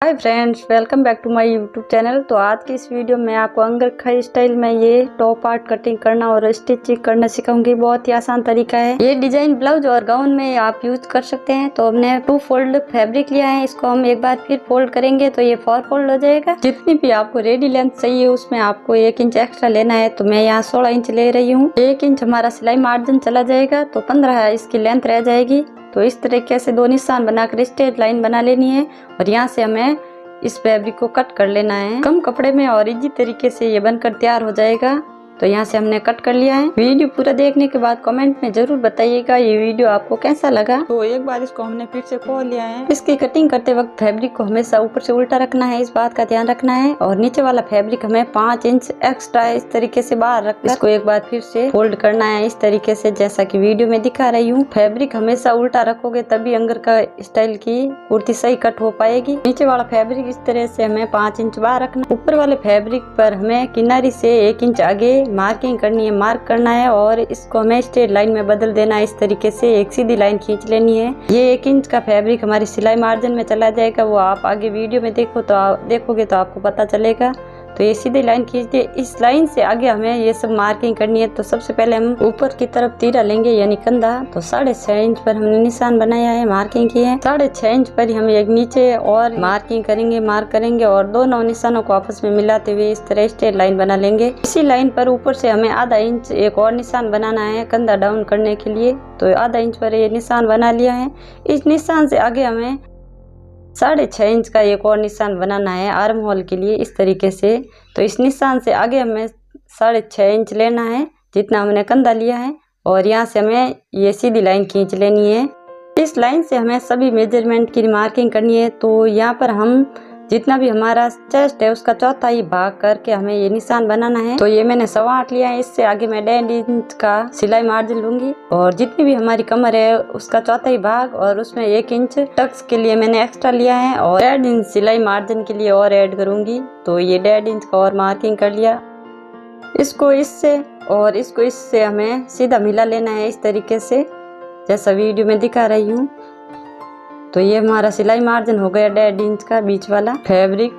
Hi friends, welcome back to my YouTube channel. तो आज की इस वीडियो में आपको अंगरखा स्टाइल में ये टॉप पार्ट कटिंग करना और स्टिचिंग करना सिखाऊंगी। बहुत ही आसान तरीका है। ये डिजाइन ब्लाउज और गाउन में आप यूज कर सकते हैं। तो हमने 2 फोल्ड फैब्रिक लिया है, इसको हम एक बार फिर फोल्ड करेंगे तो ये 4 फोल्ड हो जाएगा। जितनी भी आपको रेडी लेंथ चाहिए उसमें आपको 1 इंच एक्स्ट्रा लेना है। तो मैं यहाँ 16 इंच ले रही हूँ। 1 इंच हमारा सिलाई मार्जिन चला जाएगा तो 15 इसकी लेंथ रह जाएगी। तो इस तरीके से 2 निशान बनाकर स्ट्रेट लाइन बना लेनी है और यहाँ से हमें इस फैब्रिक को कट कर लेना है कम कपड़े में और इजी तरीके से ये बनकर तैयार हो जाएगा। तो यहाँ से हमने कट कर लिया है। वीडियो पूरा देखने के बाद कमेंट में जरूर बताइएगा ये वीडियो आपको कैसा लगा। तो एक बार इसको हमने फिर से खोल लिया है। इसकी कटिंग करते वक्त फैब्रिक को हमेशा ऊपर से उल्टा रखना है, इस बात का ध्यान रखना है। और नीचे वाला फैब्रिक हमें 5 इंच एक्स्ट्रा इस तरीके से बाहर रखकर इसको एक बार फिर से फोल्ड करना है इस तरीके से, जैसा की वीडियो में दिखा रही हूँ। फैब्रिक हमेशा उल्टा रखोगे तभी अंगरखा स्टाइल की कुर्ती सही कट हो पाएगी। नीचे वाला फैब्रिक इस तरह से हमें 5 इंच बाहर रखना। ऊपर वाले फैब्रिक पर हमें किनारी से 1 इंच आगे मार्किंग करनी है, मार्क करना है और इसको हमें स्ट्रेट लाइन में बदल देना है। इस तरीके से एक सीधी लाइन खींच लेनी है। ये 1 इंच का फैब्रिक हमारी सिलाई मार्जिन में चला जाएगा। वो आप आगे वीडियो में देखोगे तो आपको पता चलेगा। तो ये सीधी लाइन खींच दिए। इस लाइन से आगे हमें ये सब मार्किंग करनी है। तो सबसे पहले हम ऊपर की तरफ तीरा लेंगे यानी कंधा। तो 6.5 इंच पर हमने निशान बनाया है, मार्किंग की है। 6.5 इंच पर ही हम एक नीचे और मार्किंग करेंगे, मार्क करेंगे और दोनों निशानों को आपस में मिलाते हुए इस तरह स्ट्रेट लाइन बना लेंगे। इसी लाइन पर ऊपर से हमें आधा इंच एक और निशान बनाना है कंधा डाउन करने के लिए। तो आधा इंच पर ये निशान बना लिया है। इस निशान से आगे हमें 6.5 इंच का एक और निशान बनाना है आर्म होल के लिए इस तरीके से। तो इस निशान से आगे हमें 6.5 इंच लेना है जितना हमने कंधा लिया है और यहाँ से हमें ये सीधी लाइन खींच लेनी है। इस लाइन से हमें सभी मेजरमेंट की मार्किंग करनी है। तो यहाँ पर हम जितना भी हमारा चेस्ट है उसका चौथाई भाग करके हमें ये निशान बनाना है। तो ये मैंने 8.25 लिया है। इससे आगे मैं 1.5 इंच का सिलाई मार्जिन लूंगी और जितनी भी हमारी कमर है उसका चौथाई भाग और उसमें 1 इंच टक्स के लिए मैंने एक्स्ट्रा लिया है और 1.5 इंच सिलाई मार्जिन के लिए और ऐड करूंगी। तो ये 1.5 इंच का और मार्किंग कर लिया। इसको इससे और इसको इससे हमें सीधा मिला लेना है इस तरीके से, जैसा वीडियो में दिखा रही हूँ। तो ये हमारा सिलाई मार्जिन हो गया 1.5 इंच का बीच वाला फैब्रिक।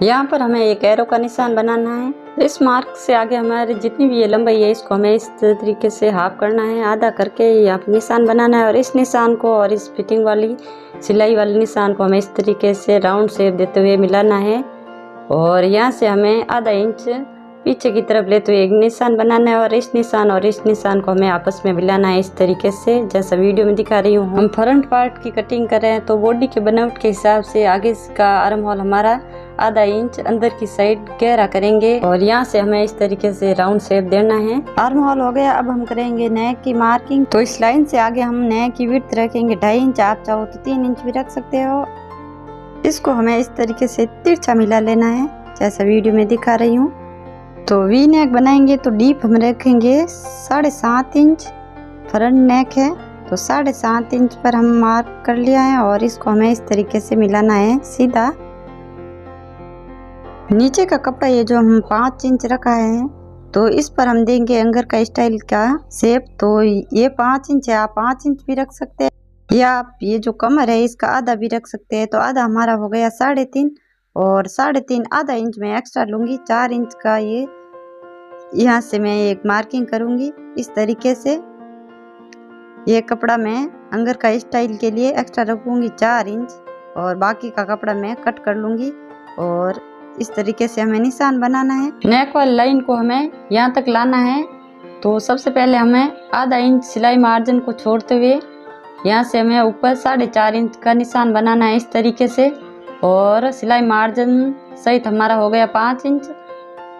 यहाँ पर हमें एक एरो का निशान बनाना है। इस मार्क से आगे हमारी जितनी भी ये लंबाई है इसको हमें इस तरीके से हाफ करना है, आधा करके यहाँ पर निशान बनाना है। और इस निशान को और इस फिटिंग वाली सिलाई वाले निशान को हमें इस तरीके से राउंड शेप देते हुए मिलाना है। और यहाँ से हमें आधा इंच पीछे की तरफ लेते हुए एक निशान बनाना है और इस निशान को हमें आपस में मिलाना है इस तरीके से, जैसा वीडियो में दिखा रही हूँ। हम फ्रंट पार्ट की कटिंग कर रहे हैं तो बॉडी के बनावट के हिसाब से आगे का आर्म होल हमारा आधा इंच अंदर की साइड गहरा करेंगे और यहाँ से हमें इस तरीके से राउंड शेप देना है। आर्म होल हो गया। अब हम करेंगे नेक की मार्किंग। तो इस लाइन से आगे हम नेक की विड्थ रखेंगे 2.5 इंच, आप चाहो तो 3 इंच भी रख सकते हो। इसको हमें इस तरीके से तिरछा मिला लेना है जैसा वीडियो में दिखा रही हूँ। तो वी नेक बनाएंगे तो डीप हम रखेंगे 7.5 इंच। फ्रंट नेक है तो 7.5 इंच पर हम मार्क कर लिया है और इसको हमें इस तरीके से मिलाना है सीधा। नीचे का कपड़ा ये जो हम 5 इंच रखा है तो इस पर हम देंगे अंगरखा स्टाइल का शेप। तो ये 5 इंच है, आप 5 इंच भी रख सकते हैं या आप ये जो कमर है इसका आधा भी रख सकते हैं। तो आधा हमारा हो गया 3.5 और 3.5 आधा इंच में एक्स्ट्रा लूंगी। 4 इंच का ये यहाँ से मैं एक मार्किंग करूंगी इस तरीके से। ये कपड़ा मैं अंगरखा स्टाइल के लिए एक्स्ट्रा रखूंगी 4 इंच और बाकी का कपड़ा मैं कट कर लूंगी और इस तरीके से हमें निशान बनाना है। नेक वाली लाइन को हमें यहाँ तक लाना है। तो सबसे पहले हमें आधा इंच सिलाई मार्जिन को छोड़ते हुए यहाँ से हमें ऊपर 4.5 इंच का निशान बनाना है इस तरीके से और सिलाई मार्जिन सहित हमारा हो गया 5 इंच।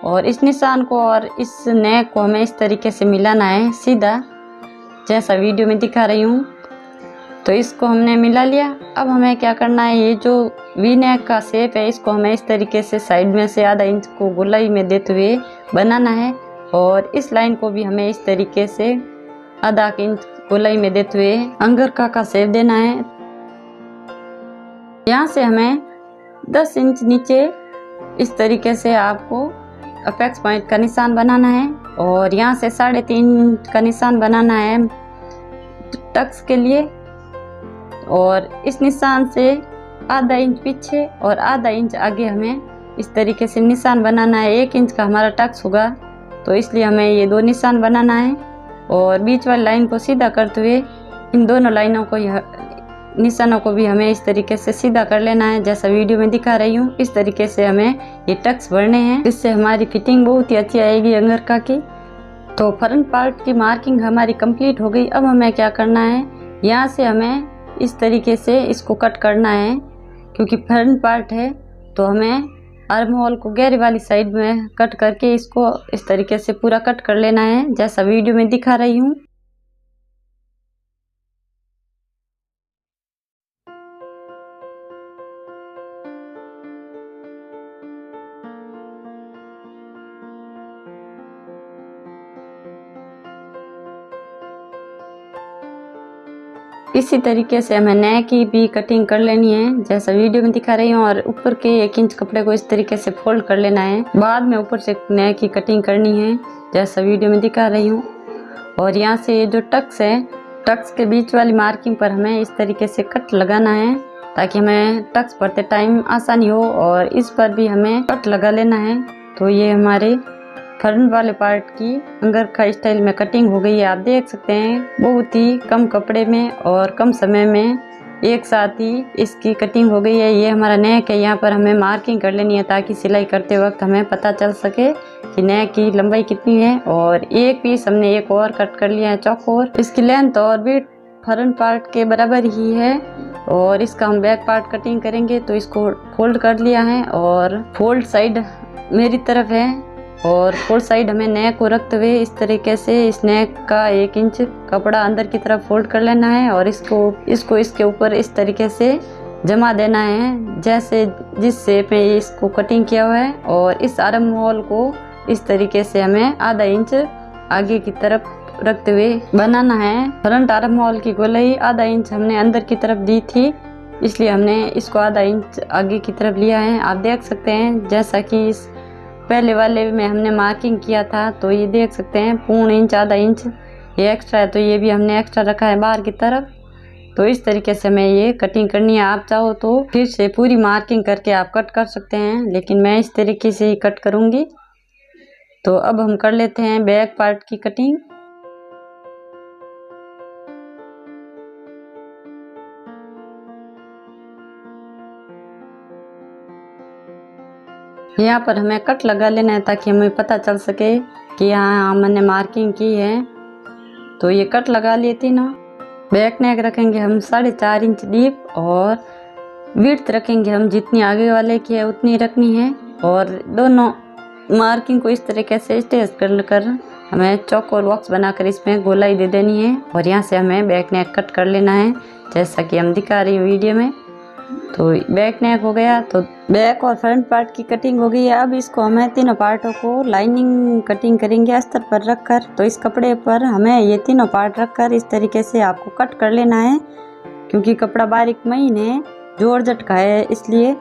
और इस निशान को और इस नेक को हमें इस तरीके से मिलाना है सीधा, जैसा वीडियो में दिखा रही हूँ। तो इसको हमने मिला लिया। अब हमें क्या करना है, ये जो वी नेक का शेप है इसको हमें इस तरीके से साइड में से आधा इंच को गोलाई में देते हुए बनाना है और इस लाइन को भी हमें इस तरीके से आधा इंच गोलाई में देते हुए अंगरखा का शेप देना है। यहाँ से हमें 10 इंच नीचे इस तरीके से आपको अपेक्स पॉइंट का निशान बनाना है और यहाँ से 3.5 इंच का निशान बनाना है टक्स के लिए और इस निशान से आधा इंच पीछे और आधा इंच आगे हमें इस तरीके से निशान बनाना है। 1 इंच का हमारा टक्स होगा तो इसलिए हमें ये 2 निशान बनाना है और बीच वाली लाइन को सीधा करते हुए इन दोनों लाइनों को निशानों को भी हमें इस तरीके से सीधा कर लेना है। जैसा वीडियो में दिखा रही हूँ इस तरीके से हमें ये टक्स भरने हैं, इससे हमारी फिटिंग बहुत ही अच्छी आएगी अंगरखा की। तो फ्रंट पार्ट की मार्किंग हमारी कंप्लीट हो गई। अब हमें क्या करना है, यहाँ से हमें इस तरीके से इसको कट करना है क्योंकि फ्रंट पार्ट है तो हमें आर्म होल को गहरी वाली साइड में कट करके इसको इस तरीके से पूरा कट कर लेना है जैसा वीडियो में दिखा रही हूँ। इसी तरीके से हमें नेक की भी कटिंग कर लेनी है जैसा वीडियो में दिखा रही हूँ और ऊपर के 1 इंच कपड़े को इस तरीके से फोल्ड कर लेना है। बाद में ऊपर से नेक की कटिंग करनी है जैसा वीडियो में दिखा रही हूँ। और यहाँ से ये जो टक्स है, टक्स के बीच वाली मार्किंग पर हमें इस तरीके से कट लगाना है ताकि हमें टक्स भरते टाइम आसानी हो और इस पर भी हमें कट लगा लेना है। तो ये हमारे फ्रंट वाले पार्ट की अंगरखा स्टाइल में कटिंग हो गई है। आप देख सकते हैं बहुत ही कम कपड़े में और कम समय में एक साथ ही इसकी कटिंग हो गई है। ये हमारा नेक है, यहाँ पर हमें मार्किंग कर लेनी है ताकि सिलाई करते वक्त हमें पता चल सके कि नेक की लंबाई कितनी है। और एक पीस हमने एक और कट कर लिया है चौकोर। इसकी लेंथ और भी फ्रंट पार्ट के बराबर ही है और इसका हम बैक पार्ट कटिंग करेंगे। तो इसको फोल्ड कर लिया है और फोल्ड साइड मेरी तरफ है और फोल्ड साइड हमें नेक को रखते हुए इस तरीके से इस नेक का 1 इंच कपड़ा अंदर की तरफ फोल्ड कर लेना है और इसको इसके ऊपर इस तरीके से जमा देना है जैसे जिस शेप में इसको कटिंग किया हुआ है। और इस आर्म होल को इस तरीके से हमें आधा इंच आगे की तरफ रखते हुए बनाना है। फ्रंट आर्म होल की गोलाई आधा इंच हमने अंदर की तरफ दी थी इसलिए हमने इसको आधा इंच आगे की तरफ लिया है। आप देख सकते हैं जैसा कि इस पहले वाले में हमने मार्किंग किया था तो ये देख सकते हैं 1.25 इंच आधा इंच ये एक्स्ट्रा है तो ये भी हमने एक्स्ट्रा रखा है बाहर की तरफ। तो इस तरीके से हमें ये कटिंग करनी है। आप चाहो तो फिर से पूरी मार्किंग करके आप कट कर सकते हैं लेकिन मैं इस तरीके से ही कट करूँगी। तो अब हम कर लेते हैं बैक पार्ट की कटिंग। यहाँ पर हमें कट लगा लेना है ताकि हमें पता चल सके कि यहाँ हमने मार्किंग की है। तो ये कट लगा लिए तीनों। बैक नेक रखेंगे हम 4.5 इंच डीप और विड्थ रखेंगे हम जितनी आगे वाले की है उतनी रखनी है। और दोनों मार्किंग को इस तरीके से स्टेच कर हमें चौकोर बॉक्स बनाकर इसमें गोलाई दे देनी है और यहाँ से हमें बैक नेक कट कर लेना है जैसा कि हम दिखा रही हूँ वीडियो में। तो बैक नेक हो गया, तो बैक और फ्रंट पार्ट की कटिंग हो गई है। अब इसको हमें तीनों पार्टों को लाइनिंग कटिंग करेंगे अस्तर पर रखकर। तो इस कपड़े पर हमें ये तीनों पार्ट रखकर इस तरीके से आपको कट कर लेना है क्योंकि कपड़ा बारीक महीन है, जॉर्जेट का है इसलिए।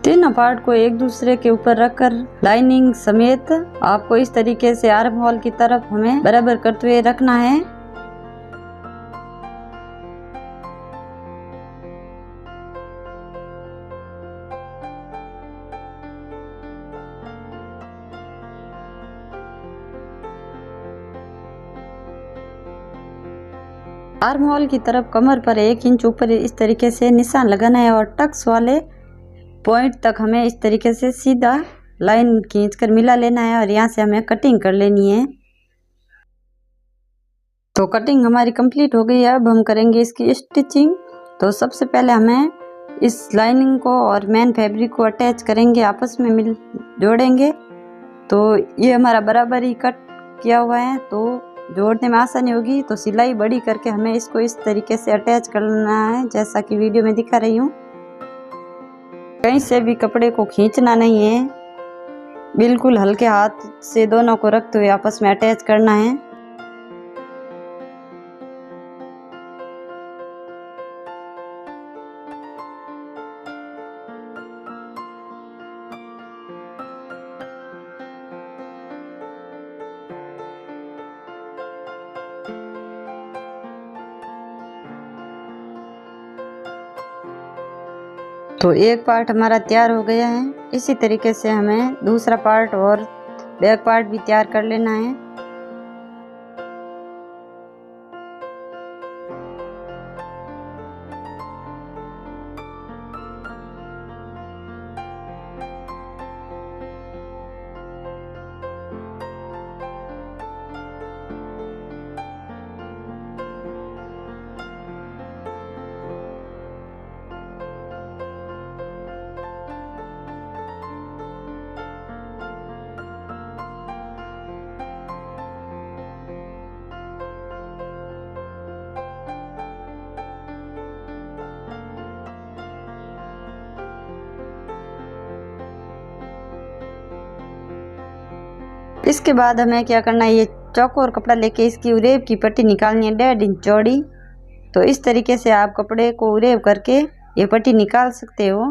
तीनों पार्ट को एक दूसरे के ऊपर रखकर लाइनिंग समेत आपको इस तरीके से आर्म होल की तरफ हमें बराबर करते हुए रखना है। आर्म होल की तरफ कमर पर 1 इंच ऊपर इस तरीके से निशान लगाना है और टक्स वाले पॉइंट तक हमें इस तरीके से सीधा लाइन खींचकर मिला लेना है और यहाँ से हमें कटिंग कर लेनी है। तो कटिंग हमारी कंप्लीट हो गई है। अब हम करेंगे इसकी स्टिचिंग। तो सबसे पहले हमें इस लाइनिंग को और मेन फैब्रिक को अटैच करेंगे, आपस में जोड़ेंगे। तो ये हमारा बराबर ही कट किया हुआ है तो जोड़ने में आसानी होगी। तो सिलाई बड़ी करके हमें इसको इस तरीके से अटैच करना है जैसा कि वीडियो में दिखा रही हूँ। कहीं से भी कपड़े को खींचना नहीं है, बिल्कुल हल्के हाथ से दोनों को रखते हुए आपस में अटैच करना है। तो एक पार्ट हमारा तैयार हो गया है। इसी तरीके से हमें दूसरा पार्ट और बैक पार्ट भी तैयार कर लेना है। इसके बाद हमें क्या करना है, ये चौकोर कपड़ा लेके इसकी उरेब की पट्टी निकालनी है 1.5 इंच चौड़ी। तो इस तरीके से आप कपड़े को उरेब करके ये पट्टी निकाल सकते हो।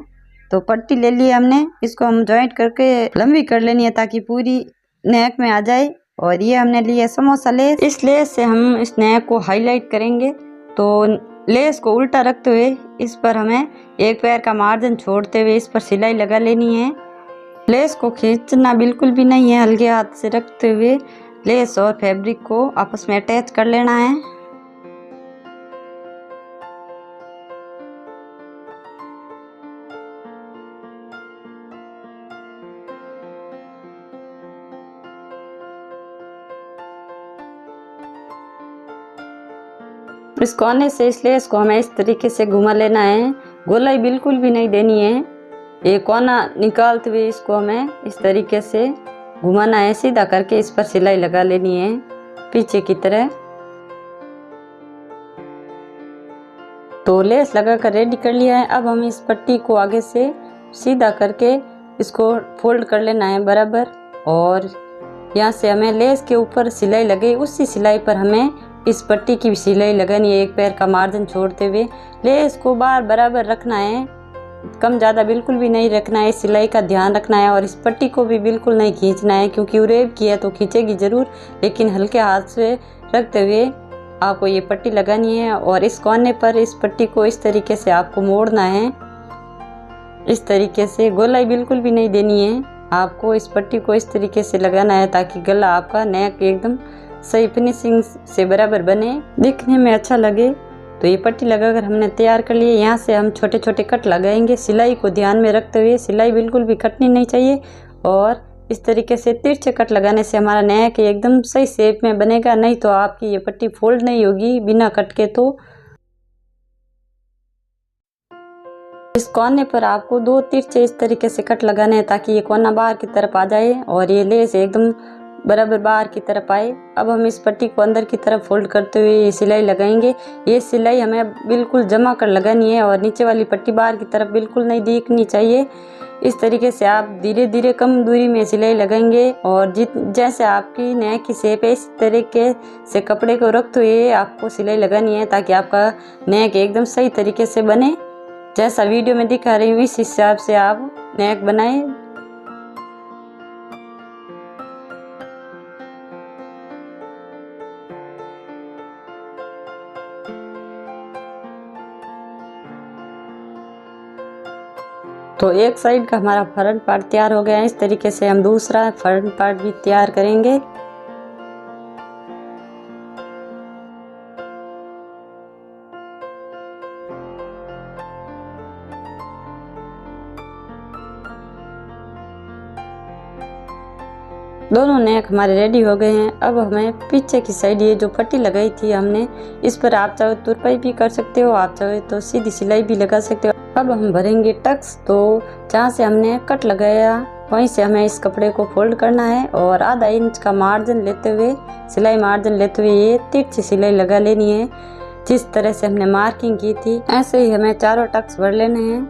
तो पट्टी ले ली हमने, इसको हम जॉइंट करके लंबी कर लेनी है ताकि पूरी नेक में आ जाए। और ये हमने लिया समोसा लेस। इस लेस से हम इस नेक को हाईलाइट करेंगे। तो लेस को उल्टा रखते हुए इस पर हमें एक पैर का मार्जिन छोड़ते हुए इस पर सिलाई लगा लेनी है। लेस को खींचना बिल्कुल भी नहीं है, हल्के हाथ से रखते हुए लेस और फैब्रिक को आपस में अटैच कर लेना है। इस कोने से इस लेस को हमें इस तरीके से घुमा लेना है, गोलाई बिल्कुल भी नहीं देनी है। ये कोना निकालते हुए इसको हमें इस तरीके से घुमाना है, सीधा करके इस पर सिलाई लगा लेनी है पीछे की तरह। तो लेस लगाकर रेडी कर लिया है। अब हम इस पट्टी को आगे से सीधा करके इसको फोल्ड कर लेना है बराबर। और यहाँ से हमें लेस के ऊपर सिलाई लगे, उसी सिलाई पर हमें इस पट्टी की भी सिलाई लगानी है, एक पैर का मार्जिन छोड़ते हुए। लेस को बार बराबर रखना है, कम ज़्यादा बिल्कुल भी नहीं रखना है, सिलाई का ध्यान रखना है। और इस पट्टी को भी बिल्कुल नहीं खींचना है, क्योंकि उरेब की है तो खींचेगी ज़रूर, लेकिन हल्के हाथ से रखते हुए आपको ये पट्टी लगानी है। और इस कोने पर इस पट्टी को इस तरीके से आपको मोड़ना है, इस तरीके से गोलाई बिल्कुल भी नहीं देनी है। आपको इस पट्टी को इस तरीके से लगाना है ताकि गला आपका नेक एकदम सही फिनिशिंग से बराबर बने, दिखने में अच्छा लगे। तो ये पट्टी लगाकर हमने तैयार कर लिए। यहाँ से हम छोटे छोटे कट लगाएंगे, सिलाई को ध्यान में रखते हुए। सिलाई बिल्कुल भी कटनी नहीं चाहिए। और इस तरीके से तिरछे कट लगाने से हमारा नेक एकदम सही शेप में बनेगा, नहीं तो आपकी ये पट्टी फोल्ड नहीं होगी बिना कट के। तो इस कोने पर आपको 2 तिरछे इस तरीके से कट लगाने हैं ताकि ये कोना बाहर की तरफ आ जाए और ये लेस एकदम बराबर बाहर की तरफ आए। अब हम इस पट्टी को अंदर की तरफ फोल्ड करते हुए ये सिलाई लगाएंगे। ये सिलाई हमें बिल्कुल जमा कर लगानी है और नीचे वाली पट्टी बाहर की तरफ बिल्कुल नहीं दिखनी चाहिए। इस तरीके से आप धीरे धीरे कम दूरी में सिलाई लगाएंगे और जैसे आपकी नेक की शेप है इस तरीके से कपड़े को रखते हुए आपको सिलाई लगानी है ताकि आपका नेक एकदम सही तरीके से बने। जैसा वीडियो में दिखा रही हूँ इस हिसाब से आप नेक बनाएं। तो एक साइड का हमारा फ्रंट पार्ट तैयार हो गया है। इस तरीके से हम दूसरा फ्रंट पार्ट भी तैयार करेंगे। दोनों नेक हमारे रेडी हो गए हैं। अब हमें पीछे की साइड ये जो पट्टी लगाई थी हमने, इस पर आप चाहे तो तुरपाई भी कर सकते हो, आप चाहे तो सीधी सिलाई भी लगा सकते हो। अब हम भरेंगे टक्स। तो जहाँ से हमने कट लगाया वहीं से हमें इस कपड़े को फोल्ड करना है और आधा इंच का मार्जिन लेते हुए, सिलाई मार्जिन लेते हुए ये तिरछी सिलाई लगा लेनी है। जिस तरह से हमने मार्किंग की थी ऐसे ही हमें चारों टक्स भर लेने हैं।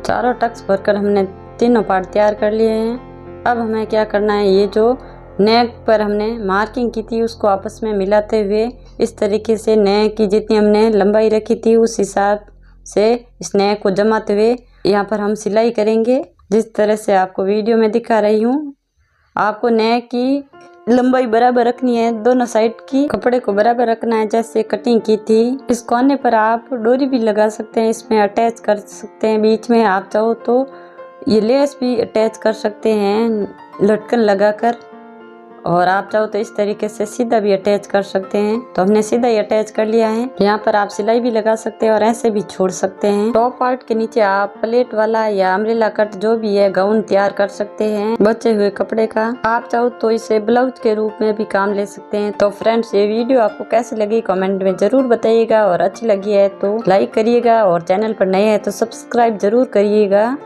चारों टक्स भरकर हमने तीनों पार्ट तैयार कर लिए हैं। अब हमें क्या करना है, ये जो नेक पर हमने मार्किंग की थी उसको आपस में मिलाते हुए इस तरीके से नेक की जितनी हमने लंबाई रखी थी उस हिसाब से इस नेक को जमाते हुए यहाँ पर हम सिलाई करेंगे। जिस तरह से आपको वीडियो में दिखा रही हूँ, आपको नेक की लंबाई बराबर रखनी है, दोनों साइड की कपड़े को बराबर रखना है जैसे कटिंग की थी। इस कोने पर आप डोरी भी लगा सकते हैं, इसमें अटैच कर सकते हैं। बीच में आप चाहो तो ये लेस भी अटैच कर सकते हैं लटकन लगाकर, और आप चाहो तो इस तरीके से सीधा भी अटैच कर सकते हैं। तो हमने सीधा ही अटैच कर लिया है। यहाँ पर आप सिलाई भी लगा सकते हैं और ऐसे भी छोड़ सकते हैं। टॉप पार्ट के नीचे आप प्लेट वाला या अम्ब्रेला कट जो भी है गाउन तैयार कर सकते हैं बचे हुए कपड़े का। आप चाहो तो इसे ब्लाउज के रूप में भी काम ले सकते हैं। तो फ्रेंड्स, ये वीडियो आपको कैसी लगी कमेंट में जरूर बताइएगा, और अच्छी लगी है तो लाइक करिएगा, और चैनल पर नए हैं तो सब्सक्राइब जरूर करिएगा।